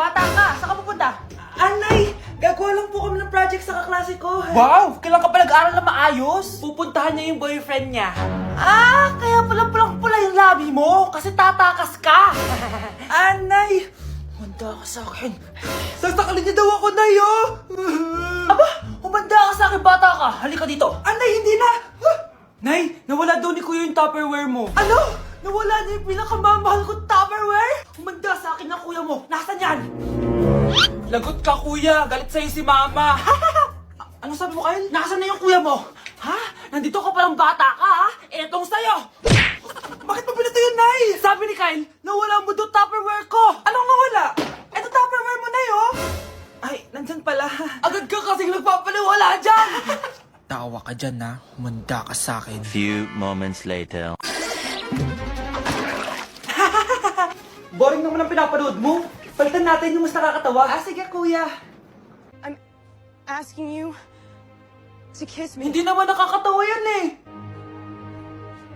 bata ka. Saan ka pupunta? Anay, gagawa lang po kami ng project sa kaklase ko. Wow! Kailan ka pa nag-aaral na maayos? Pupuntahan niya yung boyfriend niya. Kaya pala pulang-pula yung labi mo kasi tatakas ka. Anay, humanda ka sa akin. Sasakalin niya daw ako, Nay, oh. Aba, humanda ka sa akin, bata ka. Halika dito. Anay, hindi na. Nay, nawala daw ni Kuya yung Tupperware mo. Ano? Nawala na yung pinakamamahal kong Tupperware? Humanda sa akin ng kuya mo. Nasaan yan? Lagot ka, kuya. Galit sa'yo si mama. Ano sabi mo, Kyle? Nasaan na yung kuya mo? Ha? Nandito ka palang bata ka, ha? Etong sa'yo. Bakit mo pinito yun, Nay? Sabi ni Kyle, nawala mo daw Tupperware ko. Anong nawala? Eto Tupperware mo, Nay, oh. Ay, nandyan pala. Agad ka kasing nagpapaliwala dyan. Tawa ka dyan, ha? Humanda ka sa akin. Few moments later. Boring naman ang pinapanood mo. Palitan natin yung mas nakakatawa. Sige, kuya. I'm asking you to kiss me. Hindi naman nakakatawa yan eh.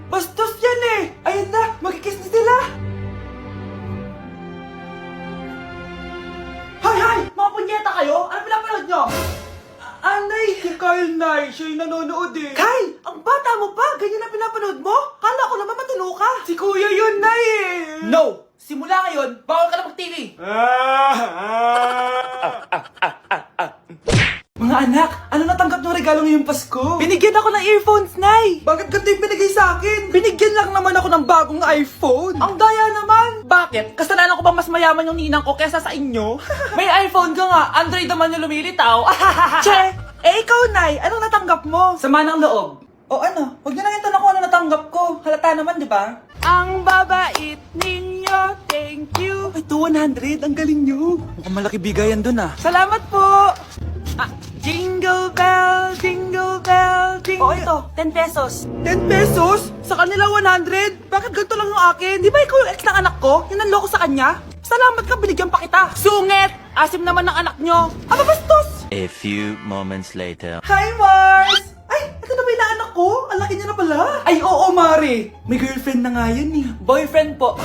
Bastos yan eh. Ayun na, magkikiss na sila. Hay! Mga punyeta kayo? Ano pinapanood nyo? Anay. Si Kyle, Nay. Siya yung nanonood eh. Kyle, ang bata mo pa. Ganyan na pinapanood mo? Kala ko naman matino ka. Si Kuya yun, Nay eh. No! Simula ngayon, bawal ka na mag-TV. Mga anak, ano natanggap ng regalo ngayong Pasko? Binigyan ako ng earphones, Nay. Bakit ganito yung binigay sa akin? Binigyan lang naman ako ng bagong iPhone. Ang daya naman. Bakit? Kasalanan ko ba mas mayaman yung ninang ko kesa sa inyo? May iPhone ka nga. Android naman yung lumilitaw. Che, ikaw, Nay, anong natanggap mo? Sama ng loob. O ano, huwag niyo na yung tanong kung ano natanggap ko. Halata naman, di ba? Ang babait ninyo, thank you. Ay, 200, ang galing niyo. Mukhang malaki bigayan dun, ah. Salamat po. Jingle bell, jingle bell, jingle. Oh, ito, 10 pesos. 10 pesos? Sa kanila 100? Bakit ganito lang yung akin? Di ba ikaw yung ex ng anak ko? Yung nanloko sa kanya? Salamat ka, binigyan pa kita. Sungit! Asim naman ng anak nyo. Aba, bastos! A few moments later. Hi, Mars! Ay, ito na ba yung anak ko? Ang laki niya na pala. Ay, oo, Mare. May girlfriend na nga yan, eh. Boyfriend po.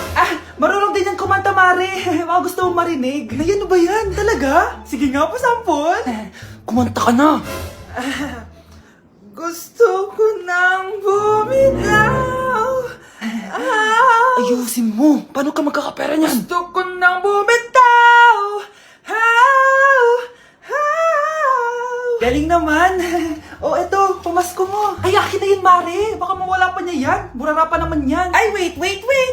Marunong din yan kumanta, Mare. Mga gusto mong marinig. Nay, ano ba yan? Talaga? Sige nga, pasampon. Kumanta ka na. Gusto ko nang bumitaw. Ayusin mo. Paano ka magkakapera niyan? Gusto ko nang bumitaw. Galing naman. O, eto, pamasko mo. Ay, akin na yun, Mare. Baka mawala pa niya yan. Burara pa naman yan. Ay, wait.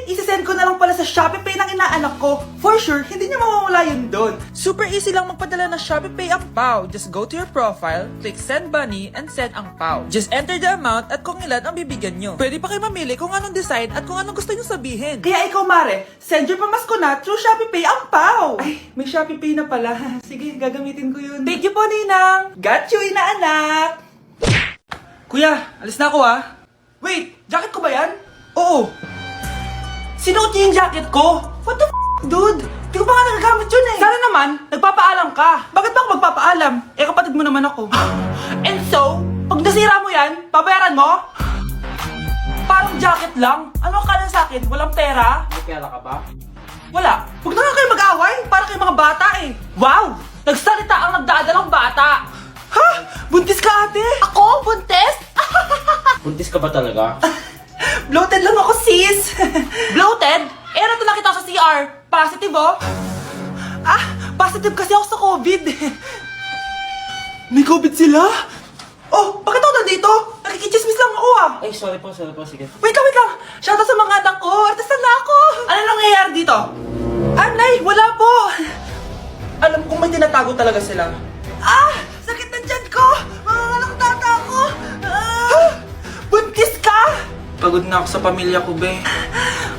Isasend ko na lang pala sa Shopee Pay ng inaanak ko. For sure, hindi niya mawawala yun doon. Super easy lang magpadala ng Shopee Pay ang PAW. Just go to your profile, click Send Money, and send ang PAW. Just enter the amount at kung ilan ang bibigyan nyo. Pwede pa kayo mamili kung anong design at kung anong gusto nyo sabihin. Kaya ikaw, Mare, send your pamasko na through Shopee Pay ang PAW. Ay, may Shopee Pay na pala. Sige, gagamitin ko yun. Thank you po, Ninang. Got you, inaanak. Kuya, alis na ako, ah. Wait, jacket ko ba yan? Oo. Sinuot niyo yung jacket ko? What the dude? Di ko pa nga nagagamit yun eh. Sana naman, nagpapaalam ka. Bakit ba ako magpapaalam? Eh, kapatid mo naman ako. And so, pag nasira mo yan, babayaran mo? Parang jacket lang. Ano ang kala sa akin? Walang pera? May pera ka ba? Wala. Huwag na nga kayo mag-away. Para kayo mga bata eh. Wow! Nagsalita ang nagdadalang bata. Ha? Buntis ka, ate? Ako? Buntis? Buntis ka ba talaga? Bloated lang ako, sis. Bloated? Eh, nato nakita ko sa CR. Positive, oh. Positive kasi ako sa COVID. May COVID sila? Oh, bakit ako nandito? Nakikichismis lang ako, ah. Ay, sorry po, sige. Wait lang. Shoutout sa mga anak ko. Artista na ako. Ano nangyayari dito? Nay, wala po. Alam kong may tinatago talaga sila. Sakit na dyan ko. Mga tata ko. Buntis ka? Pagod na ako sa pamilya ko, be.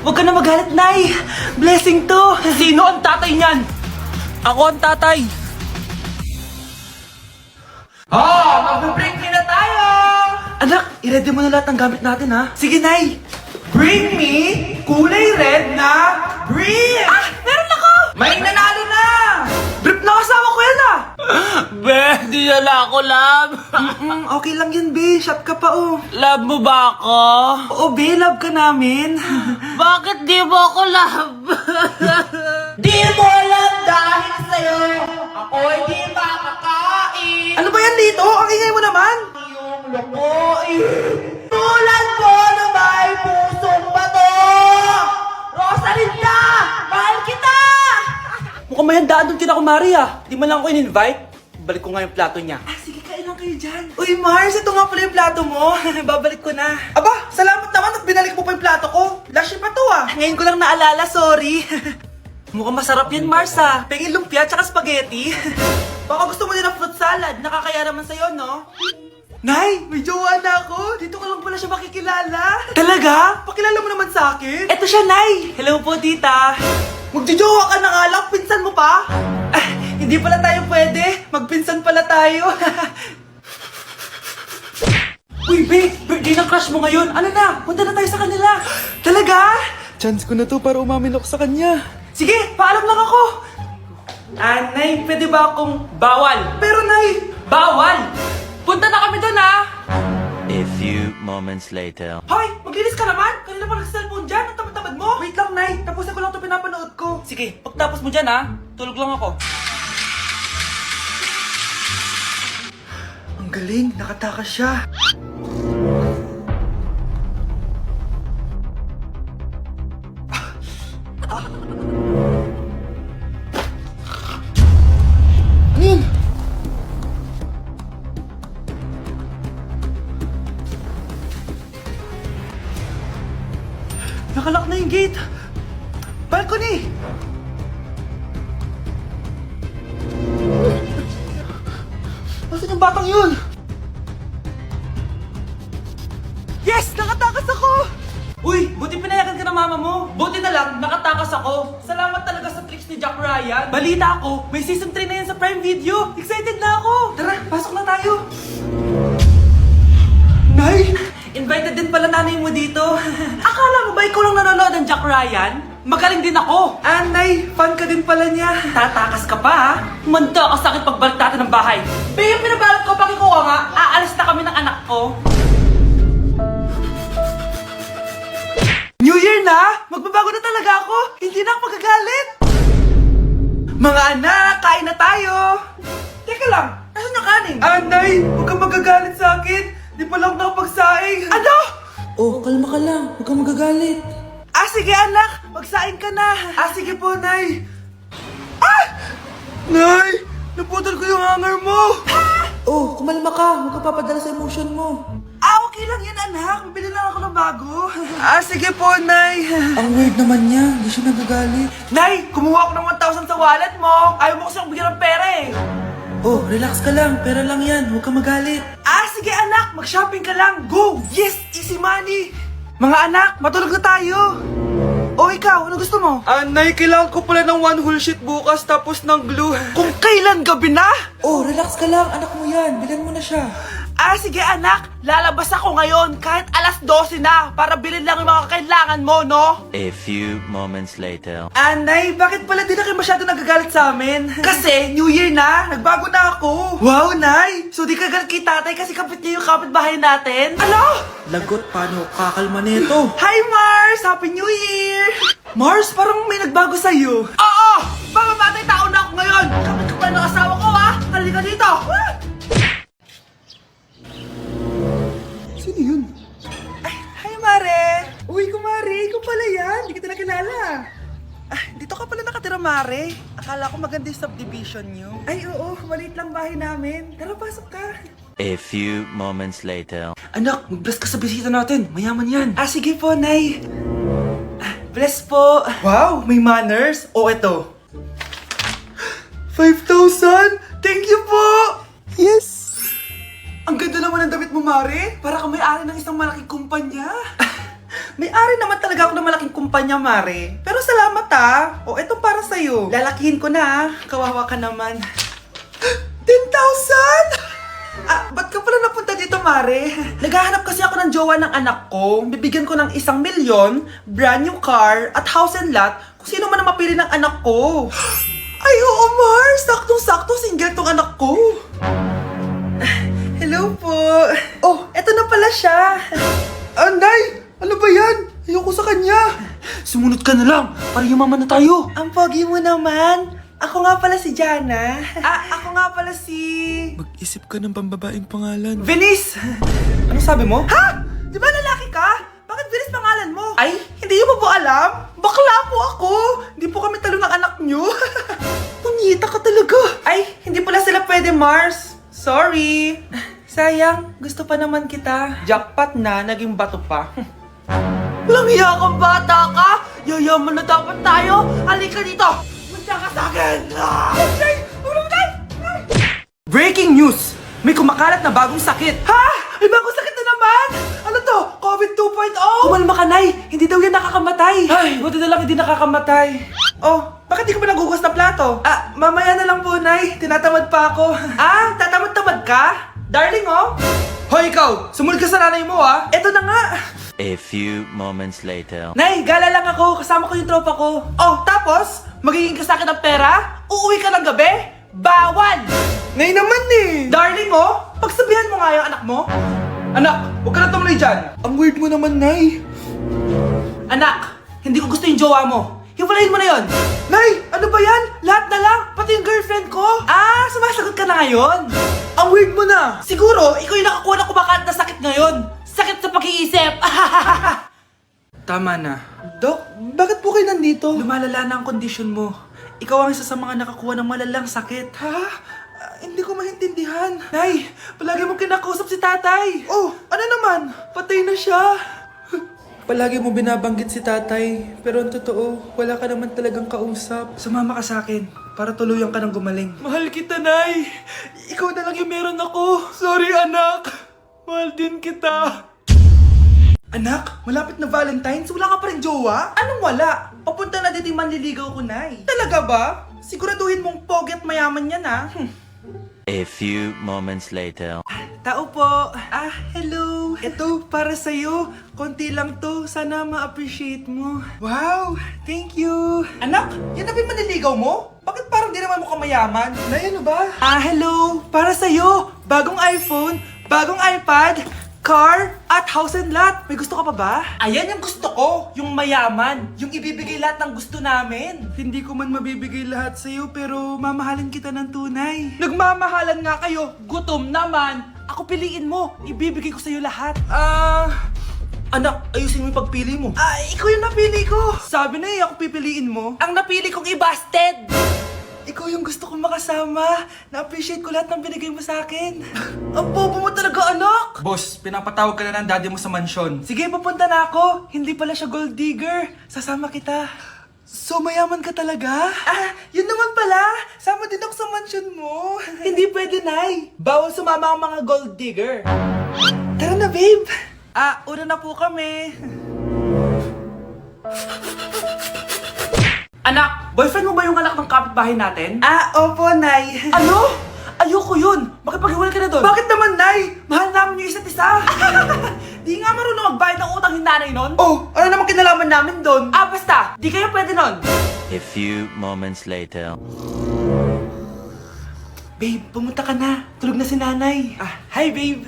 Huwag ka na magalit, Nay. Blessing to. Sino ang tatay niyan? Ako ang tatay. Mag-break na tayo! Anak, i-ready mo na lahat ng gamit natin, ha? Sige, Nay! Bring me kulay red na brief! Meron ako! May nanalo na! Brief na kasama ko yan, ah! Be, di na ako, love. Okay lang yan, be. Shot ka pa, oh. Love mo ba ako? Oo, be. Love ka namin. Bakit di mo ako love? Di mo alam dahil dito? Ang ingay mo naman! Yung lukoy, tulad ko na may pusong bato! Rosalinda! Mahal kita! Mukhang may handaan doon kina Kumari ah. Di man lang ako in-invite. Balik ko nga yung plato niya. Ah, sige, kain lang kayo dyan. Uy, Mars, ito nga pala yung plato mo. Babalik ko na. Aba, salamat naman at binalik mo pa yung plato ko. Last year pa to ah. Ngayon ko lang naalala, sorry. Mukhang masarap yan, Mars ah. Pengin lumpia tsaka spaghetti. Baka gusto mo din ng fruit salad. Nakakaya naman sa'yo, no? Nay, may jowa na ako. Dito ka lang pala siya makikilala. Talaga? Pakilala mo naman sa akin. Eto siya, Nay. Hello po, tita. Magjojowa ka na nga lang, pinsan mo pa. Hindi pala tayo pwede. Magpinsan pala tayo. Uy, babe, birthday ng crush mo ngayon. Ano na? Punta na tayo sa kanila. Talaga? Chance ko na to para umamin ako sa kanya. Sige, paalam lang ako. Nay, pwede ba akong bawal? Pero Nay, Bawal! Punta na kami doon, ah! A few moments later. hoy, maglinis ka naman. Kanina pa nag-cellphone dyan. Ang tamad-tamad mo. Wait lang, Nay. Tapusin ko lang ito pinapanood ko. Sige, pagtapos mo dyan, ah. Tulog lang ako. Ang galing, nakatakas siya. Ano yun? Nakalak na yung gate. Balcony! Nasaan yung batang yun? Yes! Nakatakas ako! Uy, buti pinayagan ka ng mama mo. Buti na lang, nakatakas ako. Salamat talaga sa tricks ni Jack Ryan. Balita ako, may season 3 na yan sa Prime Video. Excited na ako. Tara, pasok na tayo. Nay! Invited din pala nanay mo dito. Akala mo ba ikaw lang nanonood ng Jack Ryan? Magaling din ako. Nay, fan ka din pala niya. Tatakas ka pa, ha? Manda ka sa akin pagbalik natin ng bahay. Pero yung pinabalot ko, pakikuha nga, aalis na kami ng anak ko. New Year na! Magbabago na talaga ako! Hindi na ako magagalit! Mga anak, kain na tayo! Teka lang, nasan yung kanin? Nay, huwag kang magagalit sa akin! Di pa lang nakapagsaing! Ano? Oh, kalma ka lang. Huwag kang magagalit. Sige anak, magsaing ka na! Sige po, Nay! Nay! Naputol ko yung hanger mo! Oh, kumalma ka. Huwag ka papadala sa emotion mo. Okay lang yan, anak. Bibili lang ako ng bago. Sige po, Nay. Ang weird naman niya. Hindi siya nagagalit. Nay, kumuha ako ng 1,000 sa wallet mo. Ayaw mo kasi akong bigyan ng pera eh. Oh, relax ka lang. Pera lang yan. Huwag kang magalit. Sige anak, mag-shopping ka lang. Go! Yes, easy money. Mga anak, matulog na tayo. Ikaw, ano gusto mo? Nay, kailangan ko pala ng one whole sheet bukas tapos ng glue. Kung kailan gabi na? Oh, relax ka lang. Anak mo yan. Bilan mo na siya. Sige anak, lalabas ako ngayon kahit alas 12 na para bilhin lang yung mga kailangan mo, no? A few moments later. Nay, bakit pala di na kayo masyado nagagalit sa amin? Kasi, New Year na, nagbago na ako. Wow, Nay! So di ka galit kay tatay kasi kapit niya yung kapitbahay natin? Ano? Lagot, paano kakalma nito? Hi, Mars! Happy New Year! Mars, parang may nagbago sa'yo. Oo! Mamamatay tao na ako ngayon! Kapit ka pa ng asawa ko, ha? Halika dito! Sino yun? Hi, Mare! Uy, kumare, ikaw pala yan. Hindi kita nakilala. Dito ka pala nakatira, Mare. Akala ko maganda yung subdivision nyo. Ay, oo. Maliit lang bahay namin. Tara, pasok ka. A few moments later. Anak, mag-bless ka sa bisita natin. Mayaman yan. Sige po, Nay. Bless po. Wow, may manners. Eto. 5,000! Thank you po! Yes! Ang ganda naman ng damit mo, Mare. Para kang may-ari ng isang malaking kumpanya. May-ari naman talaga ako ng malaking kumpanya, Mare. Pero salamat, eto para sa'yo. Lalakihin ko na, kawawa ka naman. 10,000! Ba't ka pala napunta dito, Mare? Naghahanap kasi ako ng jowa ng anak ko. Bibigyan ko ng 1 milyon, brand new car, at house and lot kung sino man ang mapili ng anak ko. Ay, oo, Mar! Saktong-sakto, single tong anak ko. Hello po. Eto na pala siya. Nay! Ano ba yan? Ayoko sa kanya. Sumunod ka na lang, para yumaman na tayo. Ang pogi mo naman. Ako nga pala si Jana. Ako nga pala si... Mag-isip ka ng pambabaeng pangalan. Venice! Ano sabi mo? Ha? Di ba lalaki ka? Bakit Venice pangalan mo? Ay, hindi mo po alam? Bakla po ako! Hindi po kami talo ng anak nyo. Punyita ka talaga. Ay, hindi pala sila pwede, Mars. Sorry. Sayang, gusto pa naman kita. Jackpot na, naging bato pa. Walang hiya kang bata ka! Yayaman na dapat tayo! Halika dito! Munta ka sa akin! Breaking news! May kumakalat na bagong sakit! Ha? May bagong sakit na naman! Ano to? COVID 2.0? Kumalma ka, Nay! Hindi daw yan nakakamatay! Ay, buti na lang hindi nakakamatay. Oh, bakit di ka pa nagugas na plato? Mamaya na lang po, Nay. Tinatamad pa ako. Tatamad-tamad ka? Darling, oh! Hoy, ikaw! Sumunod ka sa nanay mo, ah! Eto na nga! A few moments later. Nay, gala lang ako. Kasama ko yung tropa ko. Oh, tapos? Magiging ka sa akin ng pera? Uuwi ka ng gabi? Bawal! Nay naman eh! Darling, oh! Pagsabihan mo nga yung anak mo. Anak, huwag ka na tumuloy dyan. Ang weird mo naman, Nay. Anak, hindi ko gusto yung jowa mo. Hiwalayin mo na yon. Nay, ano ba yan? Lahat na lang, pati yung girlfriend ko. Sumasagot ka na ngayon? Ang weird mo na. Siguro, ikaw yung nakakuha na kumakalat na sakit ngayon. Sakit sa pag-iisip. Tama na. Dok, bakit po kayo nandito? Lumalala na ang kondisyon mo. Ikaw ang isa sa mga nakakuha ng malalang sakit. Ha? Hindi ko maintindihan. Nay, palagi mo kinakausap si tatay. Oh, ano naman? Patay na siya. Palagi mo binabanggit si tatay, pero ang totoo, wala ka naman talagang kausap. Sumama ka sa akin, para tuluyan ka ng gumaling. Mahal kita, Nay! Ikaw na lang yung meron ako. Sorry, anak. Mahal din kita. Anak, malapit na Valentine's, wala ka pa rin jowa? Anong wala? Papunta na dito yung manliligaw ko, Nay. Talaga ba? Siguraduhin mong pogi at mayaman yan, ha? A few moments later. Tao po. Hello. Ito, para sa'yo. Konti lang to. Sana ma-appreciate mo. Wow, thank you. Anak, yan na ba yung manliligaw mo? Bakit parang di naman mo kamayaman? Nay, ano ba? Hello. Para sa'yo. Bagong iPhone, bagong iPad, car, at house and lot. May gusto ka pa ba? Ayan yung gusto ko. Yung mayaman. Yung ibibigay lahat ng gusto namin. Hindi ko man mabibigay lahat sa'yo, pero mamahalin kita ng tunay. Nagmamahalan nga kayo. Gutom naman. Ako piliin mo. Ibibigay ko sa'yo lahat. Anak, ayusin mo yung pagpili mo. Ikaw yung napili ko. Sabi na ako pipiliin mo. Ang napili kong i-busted. Ikaw yung gusto kong makasama. Na-appreciate ko lahat ng binigay mo sa akin. Ang bobo mo talaga, anak! Boss, pinapatawag ka na ng daddy mo sa mansyon. Sige, papunta na ako. Hindi pala siya gold digger. Sasama kita. So, mayaman ka talaga? Yun naman pala. Sama din ako sa mansyon mo. Hindi pwede, Nay. Bawal sumama ang mga gold digger. Tara na, babe. Una na po kami. Anak, boyfriend mo ba yung anak ng kapitbahay natin? Opo, Nay. Ano? Ayoko yun. Makipag-iwalay ka na doon. Bakit naman, Nay? Mahal namin yung isa't isa. Di nga marunong magbayad ng utang yung nanay nun. Oh, ano naman kinalaman namin doon? Basta. Di kayo pwede nun. A few moments later. Babe, pumunta ka na. Tulog na si nanay. Hi, babe.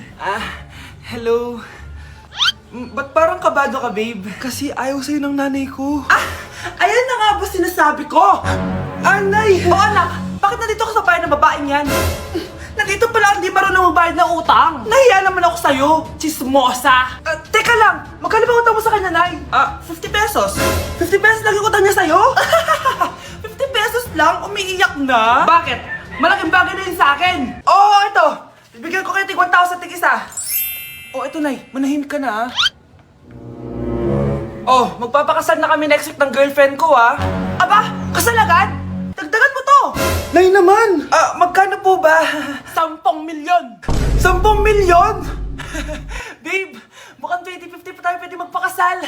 Hello. Ba't parang kabado ka, babe? Kasi ayaw sa'yo ng nanay ko. Ayan na nga ba sinasabi ko? Nay! O anak, bakit nandito ka sa bahay ng babaeng yan? Nandito pala hindi marunong magbayad ng utang. Nahiya naman ako sa'yo, chismosa. Teka lang, magkano ba utang mo sa kanya, Nay? 50 pesos. 50 pesos lang yung utang niya sa'yo? 50 pesos lang? Umiiyak na? Bakit? Malaking bagay na yun sa akin. Ito. Bibigyan ko kayo tig 1,000 tig isa. Ito, Nay. Manahimik ka na, magpapakasal na kami next week ng girlfriend ko, Aba, kasal agad? Dagdagan mo to! Nay naman! Magkano po ba? 10 milyon! 10 milyon? Babe, mukhang 2050 pa tayo pwede magpakasal.